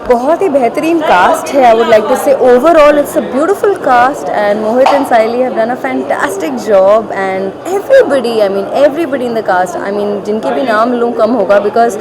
बहुत ही बेहतरीन कास्ट है. I would like to say overall it's a beautiful cast and Mohit and Saili have done a fantastic job and everybody, I mean everybody in the cast, I mean जिनके भी नाम लूँ कम होगा because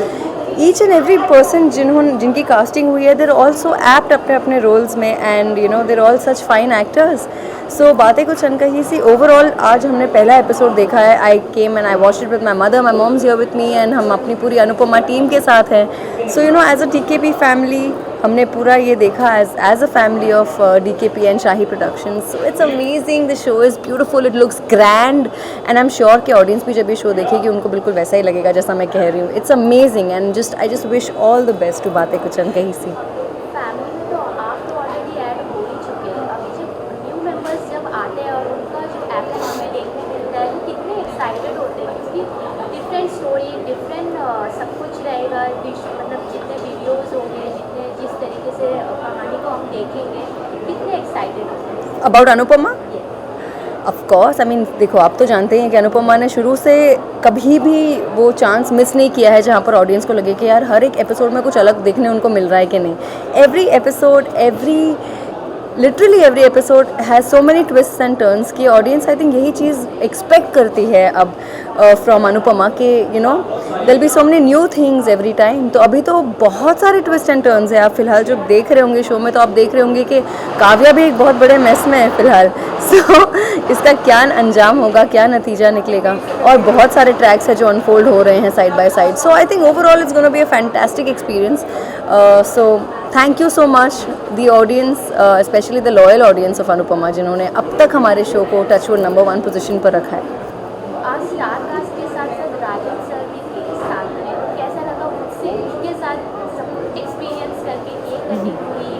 each and every person जिनकी casting हुई है they're also apt अपने अपने रोल्स में and you know they're all such fine actors. So बातें कुछ अनकही सी. ओवरऑल आज हमने पहला एपिसोड देखा है. I came and I watched it with my mother, my mom's here with me and हम अपनी पूरी अनुपमा टीम के साथ हैं. So you know as a DKP family हमने पूरा ये देखा as a family of DKP and Shahi production. So it's amazing, the show is beautiful, it looks grand and I am sure कि ऑडियंस भी जब ये शो देखेगी उनको बिल्कुल वैसा ही लगेगा जैसा मैं कह रही हूँ. It's amazing and I just wish all the best to बातें कुछ अनकही सी. फैमिली में तो आप तो ऑलरेडी ऐड हो ही चुके हैं. अभी जब न्यू मेंबर्स जब आते हैं और उनका जो एक्टिंग हमें देखने मिलता है वो कितने एक्साइटेड होते हैं. उसकी डिफरेंट स्टोरी, डिफरेंट सब कुछ रहेगा. मतलब जितने वीडियोज़ होंगे, जितने जिस तरीके से कहानी को हम देखेंगे, कितने एक्साइटेड होते हैं about Anupama. Of course, I mean देखो आप तो जानते हैं कि अनुपमा ने शुरू से कभी भी वो चांस मिस नहीं किया है जहाँ पर ऑडियंस को लगे कि यार हर एक एपिसोड में कुछ अलग देखने उनको मिल रहा है कि नहीं. Every episode, literally every episode has so many twist and turns की ऑडियंस आई थिंक यही चीज़ एक्सपेक्ट करती है अब फ्रॉम अनुपमा के you know there be so many new things every time. तो अभी तो बहुत सारे ट्विस्ट एंड टर्न्स हैं. आप फिलहाल जो देख रहे होंगे शो में तो आप देख रहे होंगे कि काव्या भी एक बहुत बड़े मेस में है फिलहाल. सो इसका क्या अंजाम होगा, क्या नतीजा निकलेगा, और बहुत सारे ट्रैक्स हैं जो अनफोल्ड हो रहे हैं side by side. So I think overall it's gonna be a fantastic experience. So thank you so much the audience, specially the loyal audience of Anupama जिन्होंने अब तक हमारे शो को टचवुड नंबर 1 पोजीशन पर रखा है. आज स्टार कास्ट के साथ साथ राजन सर भी थे साथ में. तो कैसा लगा मुझसे उनके साथ सब एक्सपीरियंस करके, केक कटिंग हुई,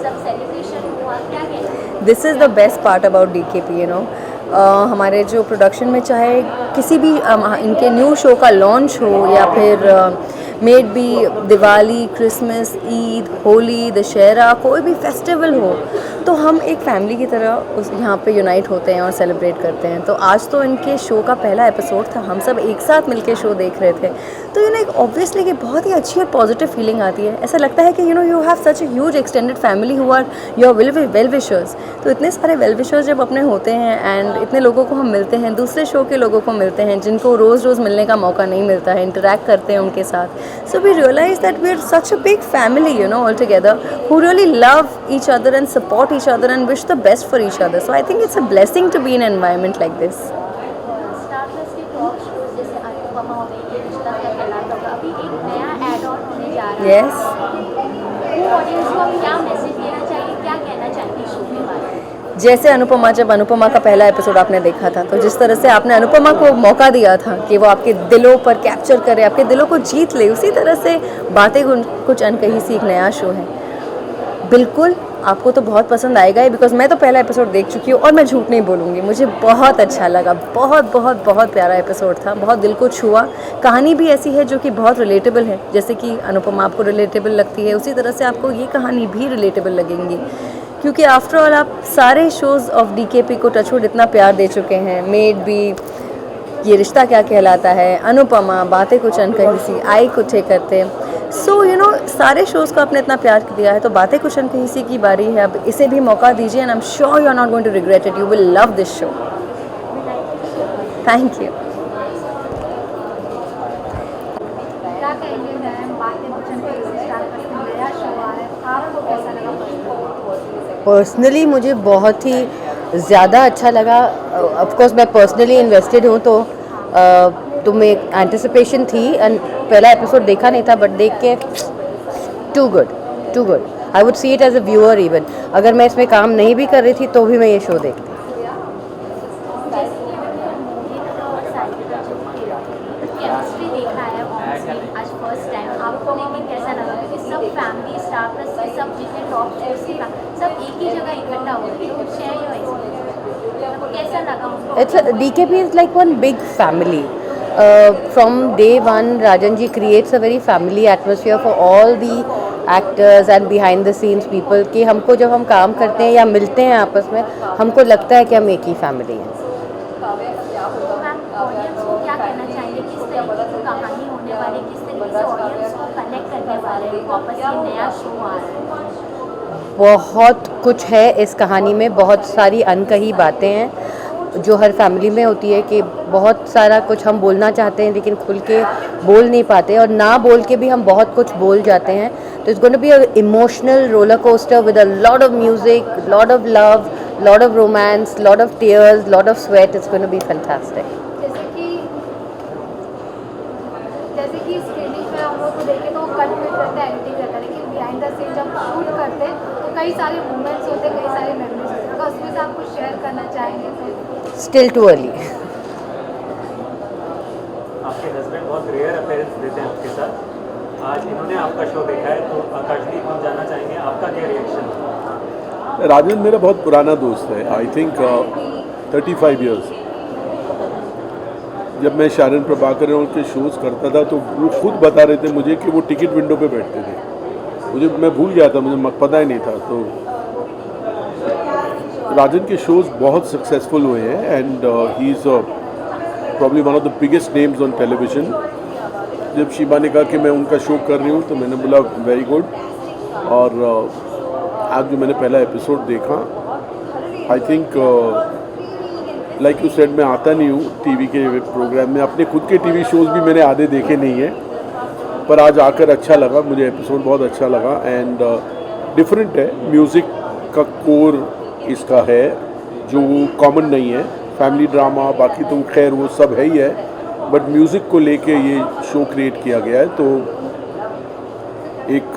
सब सेलिब्रेशन हुआ, क्या कहना? This is the best part about DKP, you know. हमारे जो प्रोडक्शन में चाहे किसी भी इनके न्यू शो का लॉन्च हो या फिर maybe Diwali, Christmas, Eid, Holi, Dussehra, कोई भी फेस्टिवल हो तो हम एक फैमिली की तरह उस यहाँ पे यूनाइट होते हैं और सेलिब्रेट करते हैं. तो आज तो इनके शो का पहला एपिसोड था, हम सब एक साथ मिलके शो देख रहे थे. तो यू नो एक ऑब्वियसली कि बहुत ही अच्छी और पॉजिटिव फीलिंग आती है. ऐसा लगता है कि you know you have such a huge extended family who are your well wishers. तो इतने सारे वेल विशर्स जब अपने होते हैं एंड इतने लोगों को हम मिलते हैं, दूसरे शो के लोगों को मिलते हैं जिनको रोज़ रोज़ मिलने का मौका नहीं मिलता है, इंटरेक्ट करते हैं उनके साथ. So we realize that we are such a big family, you know, all together, who really love each other and support each other and wish the best for each other. So I think it's a blessing to be in an environment like this. Star plus के top shows जैसे अनुपमा हो गई, ये रिश्ता क्या कहलाता होगा, अभी एक नया ऐड ऑन होने जा रहा है. Yes. वो ऑडियंस को हम क्या मैसेज देना चाहिए, क्या कहना चाहती शो के बारे में? जैसे अनुपमा, जब अनुपमा का पहला एपिसोड आपने देखा था तो जिस तरह से आपने अनुपमा को मौका दिया था कि वो आपके दिलों पर कैप्चर करे, आपके दिलों को जीत ले, उसी तरह से बातें कुछ अनकही सी एक नया शो है. बिल्कुल आपको तो बहुत पसंद आएगा ही, बिकॉज मैं तो पहला एपिसोड देख चुकी हूँ और मैं झूठ नहीं बोलूँगी, मुझे बहुत अच्छा लगा. बहुत बहुत बहुत प्यारा एपिसोड था, बहुत दिल को छुआ. कहानी भी ऐसी है जो कि बहुत रिलेटेबल है. जैसे कि अनुपमा आपको रिलेटेबल लगती है, उसी तरह से आपको ये कहानी भी रिलेटेबल लगेंगी, क्योंकि आफ्टर ऑल आप सारे शोज़ ऑफ DKP को टचवुड इतना प्यार दे चुके हैं. मेड बी, ये रिश्ता क्या कहलाता है, अनुपमा, बातें कुछ अनकही सी, आई कुछ करते. सो यू नो सारे शोज़ को आपने इतना प्यार दिया है तो बातें कुछ अनकही सी की बारी है. अब इसे भी मौका दीजिए and I am sure you are not going to regret it. You will love this show. Thank you. क्या कहेंगे मैम, बातें कुछ अनकही से स्टार प्लस में नया शो आ रहा है, आपको कैसा लगा? पर्सनली मुझे बहुत ही ज़्यादा अच्छा लगा. ऑफकोर्स मैं पर्सनली इन्वेस्टेड हूँ तो मैं एंटिसिपेशन थी एंड पहला एपिसोड देखा नहीं था, बट देख के too good. I would see it as a viewer even. अगर मैं इसमें काम नहीं भी कर रही थी तो भी मैं ये शो देखती. केमिस्ट्री देखा है ऑन स्क्रीन आज फर्स्ट टाइम, आपको लेकिन कैसा लगा? क्योंकि सब फैमिली, स्टार प्लस के सब जितने टॉप शोज थे सब एक ही जगह इकट्ठा हो गए. तो शेयर योर एक्सपीरियंस, आपको कैसा लगा? It's DKP is like one big family. From day one, Rajan ji creates a very family atmosphere for all the actors and behind the scenes people कि हमको जब हम काम करते हैं या मिलते हैं आपस में, हमको लगता है कि हम एक ही फैमिली हैं. मैम ऑडियंस को क्या कहना चाहिए, किस तरीके की कहानी होने वाली, किस तरीके से ऑडियंस को कनेक्ट करने वाले हैं वापस ये नया शो आ रहा है? बहुत कुछ है इस कहानी में, बहुत सारी अनकही बातें हैं जो हर फैमिली में होती है कि बहुत सारा कुछ हम बोलना चाहते हैं लेकिन खुल के बोल नहीं पाते, और ना बोल के भी हम बहुत कुछ बोल जाते हैं. तो it's going to be a emotional roller coaster with a lot of music, lot of love, lot of romance, lot of tears, lot of sweat. It's going to be fantastic. जैसे कि स्क्रीनिंग पे हम लोग को देखें तो cut में करते हैं, एडिटिंग रहता है, लेकिन बिहाइंड द सीन जब शूट करते हैं तो कई सारे मोमेंट्स होते हैं, कई सारे मेमोरीज होते हैं. अगर उसमें से आप कुछ शेयर करना चाहेंगे तो? Still too early. आपके हस्बैंड बहुत रेयर अपीयरेंस देते हैं आपके साथ. आज इन्होंने आपका शो देखा है तो आकाशदीप हम जानना चाहेंगे आपका क्या रिएक्शन है? राजन मेरा बहुत पुराना दोस्त है. I think 35 years. जब मैं शारन प्रभाकर के शोज़ करता था तो वो खुद बता रहे थे मुझे कि वो टिकट विंडो पे बैठते थे. मैं भूल गया था, मुझे पता ही नहीं था. तो राजन के शोज़ बहुत सक्सेसफुल हुए हैं and he is probably one of the biggest names on television. जब शिबा ने कहा कि मैं उनका शो कर रही हूँ तो मैंने बोला वेरी गुड. और आज जो मैंने पहला एपिसोड देखा, I think like you said, मैं आता नहीं हूँ टीवी के प्रोग्राम में. अपने खुद के टीवी शोज़ भी मैंने आधे देखे नहीं हैं, पर आज आकर अच्छा लगा. मुझे एपिसोड बहुत अच्छा लगा एंड डिफरेंट है. म्यूज़िक का कोर इसका है जो कॉमन नहीं है. फैमिली ड्रामा बाकी तो खैर वो सब है ही है, बट म्यूज़िक को लेके ये शो क्रिएट किया गया है तो एक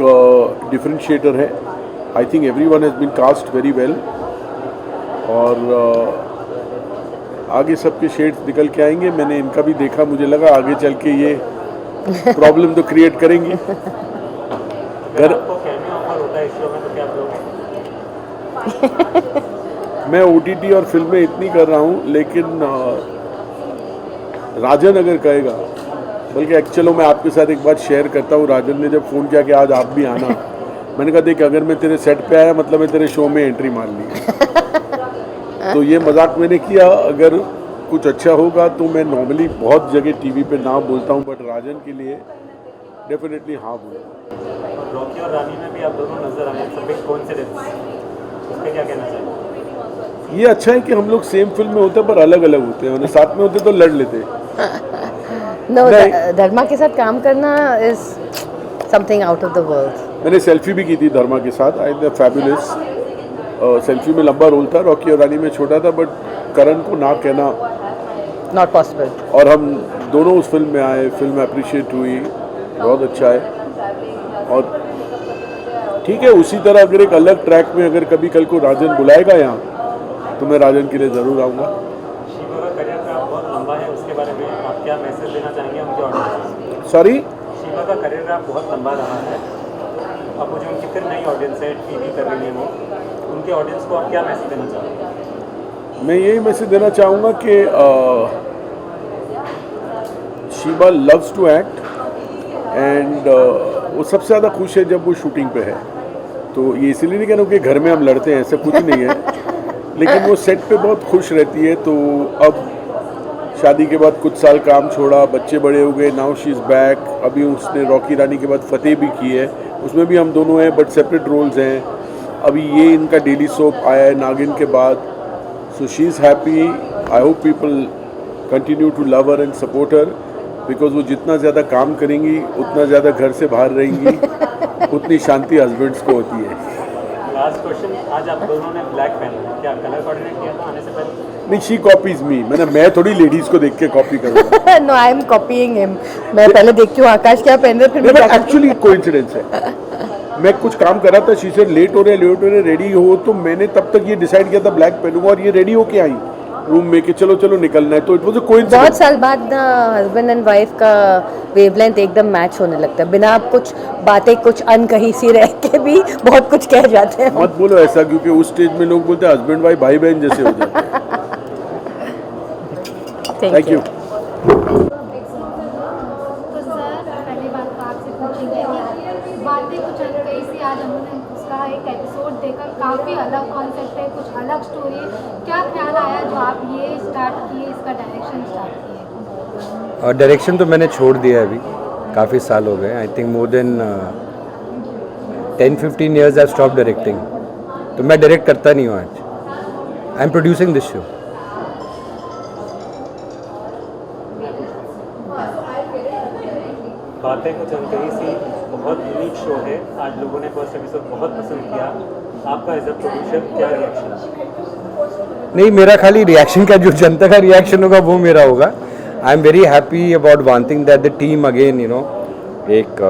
डिफरेंशिएटर है. I think everyone has been cast very well और आगे सबके शेड्स निकल के आएंगे. मैंने इनका भी देखा, मुझे लगा आगे चल के ये प्रॉब्लम तो क्रिएट करेंगी. अगर आपको कैमियो ऑफर होता है इस शो में तो क्या आप लोगे? मैं OTT और फिल्में इतनी कर रहा हूँ, लेकिन राजन अगर कहेगा, बल्कि चलो मैं आपके साथ एक बात शेयर करता हूँ. राजन ने जब फ़ोन किया कि आज आप भी आना, मैंने कहा देख अगर मैं तेरे सेट पे आया मतलब मैं तेरे शो में एंट्री मार ली. तो ये मजाक मैंने किया. अगर कुछ अच्छा होगा तो मैं नॉर्मली बहुत जगह टीवी पे ना बोलता हूँ, बट राजन के लिए डेफिनेटली हाँ बोलूँ. रॉकी और रानी में भी आप दोनों नजर आए, सब एक कोइंसिडेंस, उस पर क्या कहना चाहिए? ये अच्छा है कि हम लोग सेम फिल्म में होते हैं पर अलग अलग होते हैं. साथ में होते तो लड़ लेते. नो, धर्मा के साथ काम करना is something out of the world. मैंने सेल्फी भी की थी धर्मा के साथ. I the fabulous. सेल्फी में लंबा रोल था, रॉकी और रानी में छोटा था, बट करण को ना कहना नॉट पॉसिबल. और हम दोनों उस फिल्म में आए, फिल्म अप्रिशिएट हुई, बहुत अच्छा है. और ठीक है, उसी तरह अगर एक अलग ट्रैक में अगर कभी कल को राजन बुलाएगा यहाँ तो मैं राजन के लिए ज़रूर आऊँगा. शिवा का करियर ग्राफ बहुत लंबा है, उसके बारे में आप क्या मैसेज देना चाहेंगे उनके ऑडियंस को? सॉरी, शिवा का करियर ग्राफ बहुत लंबा रहा है. अब मुझे उनकी फिर नई ऑडियंस है, टीवी कर रही है वो, उनके ऑडियंस को आप क्या मैसेज देना चाहोगे? मैं यही मैसेज देना चाहूँगा कि Shiva loves to act and वो सबसे ज़्यादा खुश है जब वो शूटिंग पे है. तो ये इसलिए नहीं कह रहा हूँ कि घर में हम लड़ते हैं, ऐसा कुछ नहीं है, लेकिन वो सेट पे बहुत खुश रहती है. तो अब शादी के बाद कुछ साल काम छोड़ा, बच्चे बड़े हो गए, नाउ शी इज़ बैक. अभी उसने रॉकी रानी के बाद फतेह भी की है, उसमें भी हम दोनों हैं बट सेपरेट रोल्स हैं. अभी ये इनका डेली सोप आया है नागिन के बाद. So she is happy. I hope people continue to love her and support her, because वो जितना ज़्यादा काम करेंगी उतना ज़्यादा घर से बाहर रहेंगी, उतनी शांति हस्बैंड्स को होती है. लास्ट क्वेश्चन, आज आप दोनों ने ब्लैक पहना है, क्या कलर कोऑर्डिनेट किया था आने से पहले? नहीं, शी कॉपीज मी. मैं थोड़ी लेडीज़ को देख के कॉपी करूँगा. No, I am copying him. मैं पहले देखती हूँ आकाश क्या पहन रहे, फिर मैं एक्चुअली कोइंसिडेंस है. मैं कुछ काम कर रहा था, शी सेड लेट हो रहे रेडी हो, तो मैंने तब तक ये डिसाइड किया था ब्लैक पहनूंगा, और ये रेडी होके आई रूम में कि चलो चलो निकलना है. तो इट वाज अ कोइंसिडेंस. बहुत साल बाद हस्बैंड एंड वाइफ का वेवलेंथ एकदम मैच होने लगता है. बिना आप कुछ बातें कुछ अनकही सी रह के भी बहुत कुछ कह जाते हैं. मत बोलो ऐसा, क्योंकि उस स्टेज में लोग बोलते हैं हस्बैंड वाइफ भाई बहन जैसे हो जाते हैं. Thank you. तो सर पहली बात तो आपसे पूछेंगे कि बातें कुछ अनकही सी, आज हमने उसका एक एपिसोड देखा, काफ़ी अलग कॉन्सेप्ट है, कुछ अलग स्टोरी है. क्या ख्याल आया जो आप ये स्टार्ट किए, इसका डायरेक्शन स्टार्ट किए? डायरेक्शन तो मैंने छोड़ दिया है अभी, काफ़ी साल हो गए. I think more than 10-15 years I've stopped directing. तो मैं डायरेक्ट करता नहीं हूँ आज. I am producing this show. बातें कुछ अनकही सी बहुत यूनिक शो है. आज लोगों ने फर्स्ट एपिसोड बहुत पसंद किया. आपका एज अ प्रोड्यूसर क्या रिएक्शन? नहीं, मेरा खाली रिएक्शन का, जो जनता का रिएक्शन होगा वो मेरा होगा. आई am very happy about one thing that the team again एक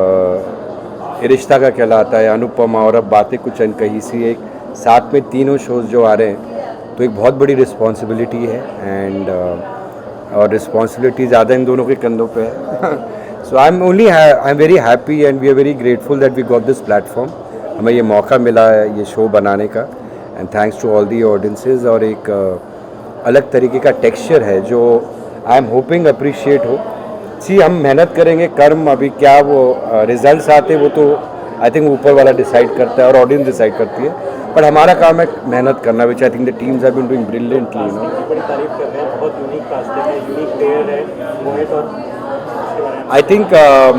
रिश्ता का कहलाता है, अनुपमा और अब बातें कुछ अनकही सी, एक साथ में तीनों शोज जो आ रहे हैं, तो एक बहुत बड़ी रिस्पॉन्सिबिलिटी है. एंड और रिस्पॉन्सिबिलिटी ज़्यादा इन दोनों के कंधों पे है. So I am very happy and we are very grateful that we got this platform. हमें ये मौका मिला है ये शो बनाने का, and thanks to all the audiences. और एक अलग तरीके का टेक्सचर है जो आई एम होपिंग अप्रिशिएट हो. सी, हम मेहनत करेंगे, कर्म अभी क्या वो रिजल्ट्स आते वो तो आई थिंक ऊपर वाला डिसाइड करता है और ऑडियंस डिसाइड करती है. पर हमारा काम है मेहनत करना, which I think the teams have been doing brilliantly. Casting की बड़ी तारीफ कर रहे हैं. बहुत यूनिक कास्टिंग है, यूनिक प्लेयर है मोहित. और इसके बारे में आई थिंक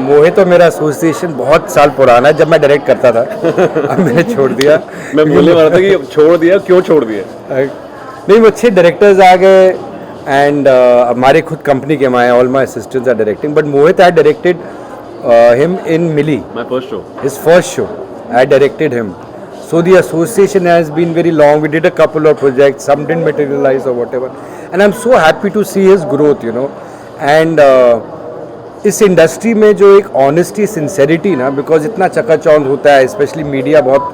मोहित तो मेरा एसोसिएशन बहुत साल पुराना है, जब मैं डायरेक्ट करता था. अब मैंने छोड़ दिया. मैं बोलने वाला था कि छोड़ दिया, क्यों छोड़ दिया? नहीं, वो अच्छे डायरेक्टर्स आ गए एंड हमारे खुद कंपनी के हमारे all my assistants are directing. But Mohit I directed him in Mili, my first show, his first show. I directed him. So the association has been very long. We did a couple of projects. Some didn't materialize or whatever. And I'm so happy to see his growth, And इस industry में जो एक honesty, sincerity ना, because इतना चकाचौंध होता है, specially media बहुत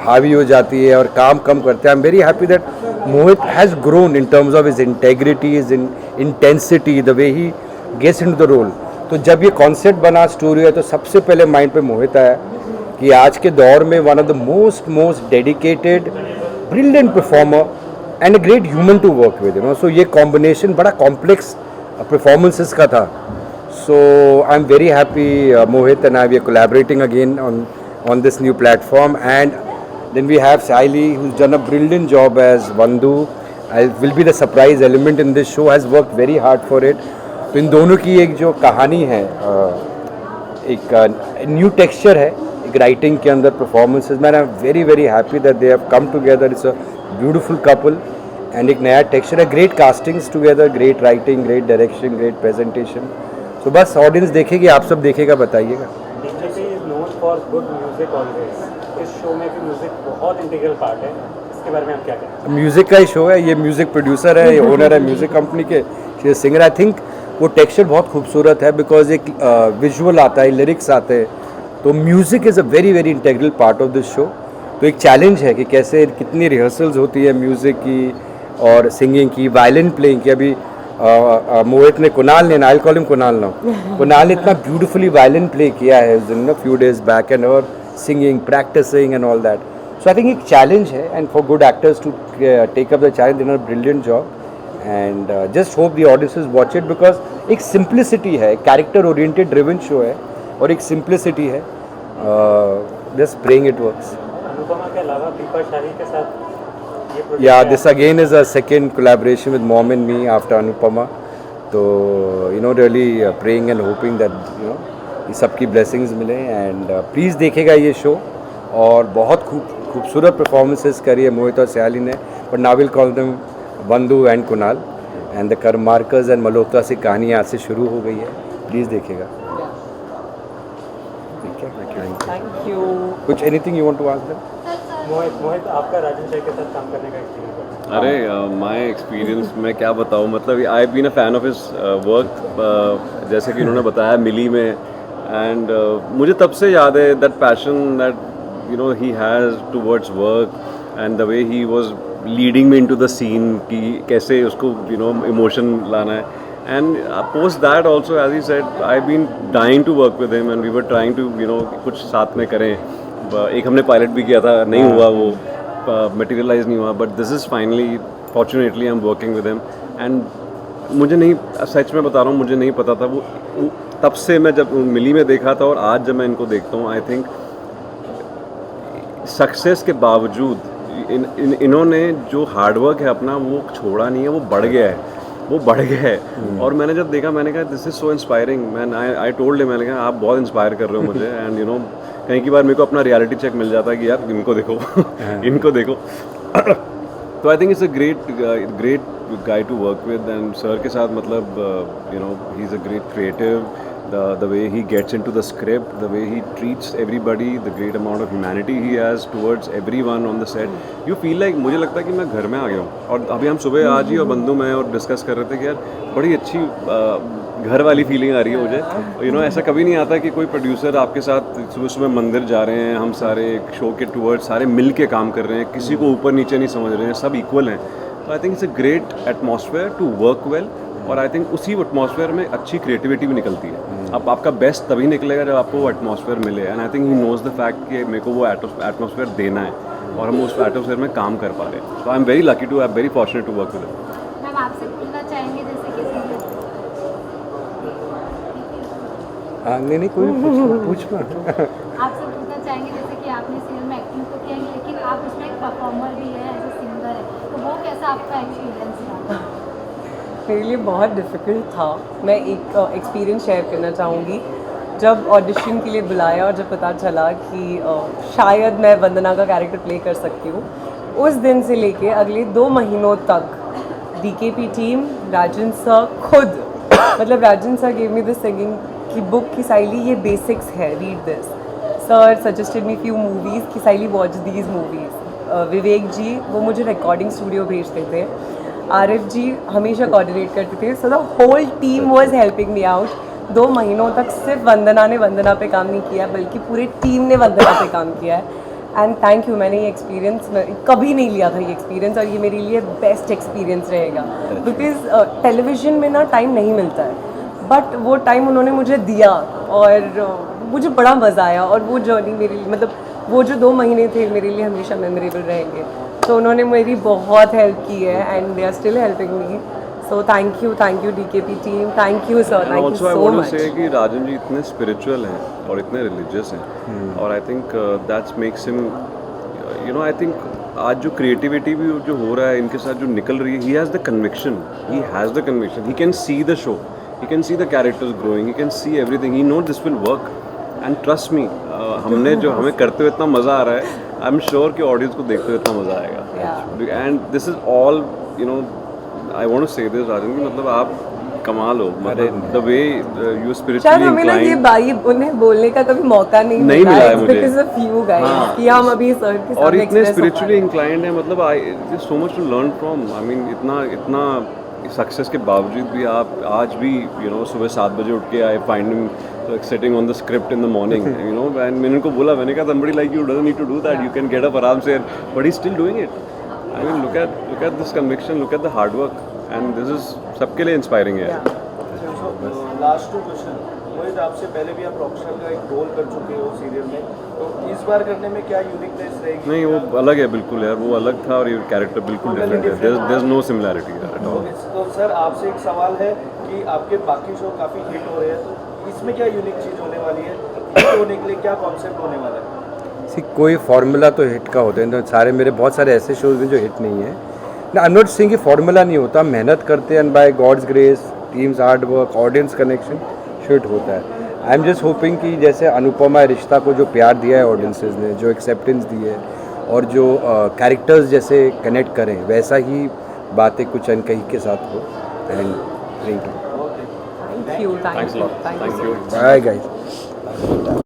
हावी हो जाती है और काम कम करते हैं. I am very happy that Mohit has grown in terms of his integrity, his intensity, the way he gets into the role. तो जब ये कॉन्सेप्ट बना, स्टोरी है, तो सबसे पहले माइंड पे मोहित आया कि आज के दौर में one of the most dedicated, brilliant performer and a great human to work with. So ये कॉम्बिनेशन बड़ा कॉम्प्लेक्स परफॉर्मेंसेस का था. So I am very happy Mohit and I we are collaborating again on this new platform. And then we have Saili, who's done a brilliant job as Vandu. Will be the surprise element in this show, has worked very hard for it. तो इन दोनों की एक जो कहानी है, एक new texture है एक राइटिंग के अंदर, performances. Man I am very very happy that they have come together. It's a beautiful couple and एक नया टेक्सचर है. Great castings together, great writing, great direction, great presentation. So बस audience देखेगी, आप सब देखेगा, बताइएगा. DJP is known for good music always. इस शो में भी म्यूजिक बहुत इंटीग्रल पार्ट है. इसके बारे में आप क्या कहें? म्यूज़िक का ही शो है, ये म्यूज़िक प्रोड्यूसर है, ये ओनर है म्यूज़िक कंपनी के, ये सिंगर. आई थिंक वो टेक्सचर बहुत खूबसूरत है बिकॉज एक विजुअल आता है, लिरिक्स आते हैं, तो music is a very very integral part of this show. तो एक चैलेंज है कि कैसे, कितनी रिहर्सल्स होती है म्यूज़िक की और सिंगिंग की, वायलिन प्लेइंग की. अभी मोहित ने, कुणाल ने, I call him Kunal now, Kunal ने इतना ब्यूटीफुली वायलिन प्ले किया है उस दिन, फ्यू डेज बैक, एंड और singing, practicing and all that. So I think एक चैलेंज है, and for good actors to take up the challenge, in a brilliant job. And just hope the audiences watch it because एक simplicity है, character oriented driven show है और एक simplicity है. Just praying it works. Anupama के अलावा दीपा शाही के साथ ये project Yeah, है. this again is a second collaboration with Mom and Me after Anupama. So, really praying and hoping that, ये सबकी blessings मिले. And please देखेगा ये show. और बहुत खूबसूरत performances करी है मोहित और सयाली ने. But now we'll call them Vandu and Kunal. And the Karmarkers and Malhotra से कहानी आज से शुरू हो गई है. Please देखेगा. Thank you. कुछ anything you want to ask them? मोहित आपका राजन शाही के साथ काम करने का एक्सपीरियंस है? अरे माय एक्सपीरियंस मैं क्या बताऊँ, मतलब I been a fan of his work, जैसे कि उन्होंने बताया मिली में. एंड मुझे तब से याद है that passion that he has towards work and the way he was leading me into the scene कि कैसे उसको इमोशन लाना है. And post that also as he said I been dying to work with him and we were trying to कुछ साथ में करें. एक हमने पायलट भी किया था, नहीं हुआ, वो मटेरियलाइज नहीं हुआ. But this is finally, fortunately I am working with him. And मुझे नहीं, सच में बता रहा हूँ, मुझे नहीं पता था वो तब से. मैं जब मिली में देखा था और आज जब मैं इनको देखता हूँ, आई थिंक सक्सेस के बावजूद इन्होंने जो हार्डवर्क है अपना वो छोड़ा नहीं है, वो बढ़ गया है. और मैंने जब देखा, मैंने कहा this is so inspiring. Man I told him, मैंने कहा आप बहुत इंस्पायर कर रहे हो मुझे. एंड कहीं की बार मेरे को अपना रियलिटी चेक मिल जाता है कि यार इनको देखो इनको देखो तो I think it's a great guy to work with and sir के साथ मतलब you know he is a great creative the way he gets into the script, the way he treats everybody, the great amount of humanity he has towards everyone on the set. You feel like मुझे लगता है कि मैं घर में आ गया हूँ और अभी हम सुबह आज ही और बंधु मैं और डिस्कस कर रहे थे कि यार बड़ी अच्छी घर वाली फीलिंग आ रही है मुझे। यू नो ऐसा कभी नहीं आता कि कोई प्रोड्यूसर आपके साथ सुबह सुबह मंदिर जा रहे हैं, हम सारे शो के टूवर्ड्स सारे मिल के काम कर रहे हैं, किसी को ऊपर नीचे नहीं समझ रहे हैं, सब इक्वल हैं। तो I think it's a great atmosphere to work well और आई थिंक उसी एटमॉस्फेयर में अच्छी क्रिएटिविटी भी निकलती है। अब आपका बेस्ट तभी निकलेगा जब आपको वो एटमॉस्फेयर मिले and I think he knows the fact कि मेरे को वो एटमॉस्फेयर देना है और हम उस एटमॉस्फेयर में काम कर पा रहे हैं। तो I am very lucky to, I am very fortunate to work with him. Ma'am आपसे पूछना चाहेंगे जैसे कि नहीं कोई पूछ आपसे पूछना चाहेंगे जैसे कि आपने सीरियल में एक्टिंग तो किया लेकिन आप उसमें एक परफॉर्मर भी है, एज ए सिंगर है, तो वो कैसा आपका एक्सपीरियंस रहा? मेरे लिए बहुत डिफ़िकल्ट था। मैं एक एक्सपीरियंस शेयर करना चाहूँगी। जब ऑडिशन के लिए बुलाया और जब पता चला कि शायद मैं वंदना का कैरेक्टर प्ले कर सकती हूँ, उस दिन से लेके अगले 2 महीनों तक डीकेपी टीम, राजन सर खुद मतलब Rajan sir gave me this singing की बुक कि साइली ये बेसिक्स है, read this. Sir suggested me few movies कि Saili watch these movies. Vivek ji वो मुझे रिकॉर्डिंग स्टूडियो भेजते थे। आरिफ जी हमेशा कोऑर्डिनेट करते थे। So the whole team was helping me out. 2 महीनों तक सिर्फ वंदना ने वंदना पे काम नहीं किया बल्कि पूरी टीम ने वंदना पे काम किया है एंड थैंक यू। मैंने ये एक्सपीरियंस कभी नहीं लिया था ये एक्सपीरियंस और ये मेरे लिए बेस्ट एक्सपीरियंस रहेगा बिकॉज टेलीविज़न में ना टाइम नहीं मिलता है बट वो टाइम उन्होंने मुझे दिया और मुझे बड़ा मज़ा आया और वो जर्नी मेरे लिए मतलब वो जो 2 महीने थे मेरे लिए हमेशा मेमोरेबल रहेंगे। तो उन्होंने मेरी बहुत हेल्प की है and they are still helping me. So thank you DKP team, thank you sir, thank you so much. Say कि राजन जी इतने स्पिरिचुअल हैं और इतने रिलीजियस हैं और I think that's makes him you know I think आज जो क्रिएटिविटी भी जो हो रहा है इनके साथ जो निकल रही है, he has the conviction, he can see the show, he can see the characters growing, he can see everything, he knows this will work and trust me हमने जो हमें करते हुए इतना मज़ा आ रहा है, आई एम श्योर कि ऑडियंस को देखते हुए इतना मज़ा आएगा and this is all you know I want to say this Rajan की मतलब आप कमाल हो, मतलब द वे यू स्पिरिचुअली हमें ना ये भाई उन्हें बोलने का कभी मौका नहीं मिला है मुझे बिकॉज़ ऑफ यू गाइस कि हम अभी सर के साथ और इतने स्पिरिचुअली इंक्लाइंड है मतलब I so much to learn from. I mean इतना सक्सेस के बावजूद भी आप आज भी यू नो सुबह 7 बजे उठ के I find him sitting on the script in the morning you know and मैंने उनको बोला, मैंने कहा somebody like you doesn't need to do that, you can get up आराम से but he's still doing it. I mean look at this conviction, look at the hard work and this is सबके लिए inspiring है। Last 2 question मोहित, आपसे पहले भी आप Rockstar का एक रोल कर चुके हो सीरियल में, तो इस बार करने में क्या यूनिकनेस रहेगी? नहीं वो अलग है बिल्कुल यार, वो अलग था और ये कैरेक्टर बिल्कुल डिफरेंट है, there is no similarity at all. तो सर आपसे एक सवाल है कि आपके बाकी शो काफ़ी हिट हो रहे हैं, तो इसमें क्या यूनिक चीज़ होने वाली है? हिट होने के लिए क्या कॉन्सेप्ट होने वाला है? कोई फार्मूला तो हिट का होता है, तो सारे मेरे बहुत सारे ऐसे शोज हैं जो हिट नहीं है। आई एम नॉट सेइंग कि फार्मूला नहीं होता, मेहनत करते हैं and by God's grace, teams hard work, audience connection hit होता है। आई एम जस्ट होपिंग कि जैसे अनुपमा रिश्ता को जो प्यार दिया है ऑडियंसेस ने, जो एक्सेप्टेंस दी है और जो कैरेक्टर्स जैसे कनेक्ट करें वैसा ही बातें कुछ अनकही के साथ हो and thank you thanks lot, thank you. Bye guys.